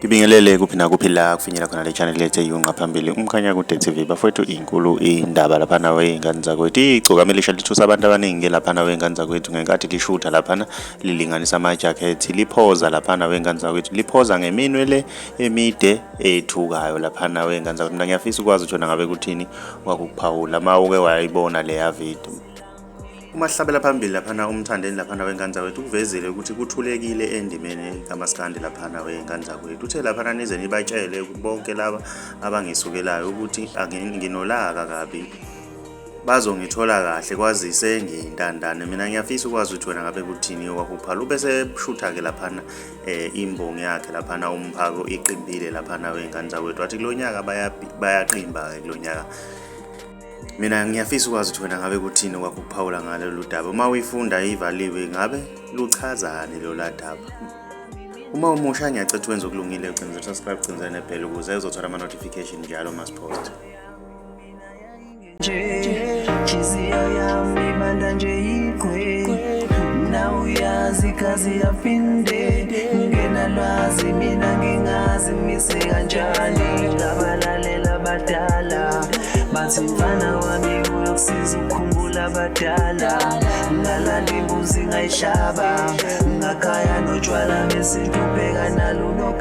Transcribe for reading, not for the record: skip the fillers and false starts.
Ngibingelele kuphi nakuphila kufinyela khona le channel lethu eyunqa phambili umkhanya kude TV bafowethu inkulu indaba lapha nawe ingane zakwethu igcokama elisha lithusa abantu abaningi lapha nawe ingane zakwethu ngenkathi lishutha lapha lilinganisa ama-jacket liphoza lapha nawe ingane zakwethu liphoza ngeminwe le emide ethukayo lapha nawe ingane zakwethu. Mina ngiyafisa ukwazi ukuthi wena ngabe kuthini kwakukuphawula uma uke wayibona leya video. Uma sihlabela phambili laphana umthandeni laphana wengane zakwethu uvezile ukuthi kuthulekile endimeni kaMaskandi laphana wengane zakwethu. Uthe laphana nize nibatshele bonke laba abangisukelayo ukuthi nginolaka kabi bazongithola kahle kwazise ngintandane. Mina ngiyafisa ukwazi ukuthi wena ngabe kuthini okwakuphala. Ubese shutha ke laphana imbongi yakhe laphana umphako iqimbile laphana wengane zakwethu. Wathi kulonyaka bayaqimba ke kulonyaka. Mina ngiyafisa ukwazi ukuthi wena ngabe kuthini okwakuphawula ngalo ludaba. Uma uyifunda ivaliwe ngabe luchazane lo ladaba. Uma umusha ngiyacela wenze okulungile ucinze subscribe ucinze nebell ukuze uzothola ama notification njalo masipost. Chiziyo yami banda nje igwe na uyazi kazi yapinde ngena lwazi mina ngingazi mise kanjani ngabalalela badala bathi mfana wami uyokusiza ukukhumbula badala ngalala imbuzi ngayihlaba ngakhaya notshwala besintu bheka naluno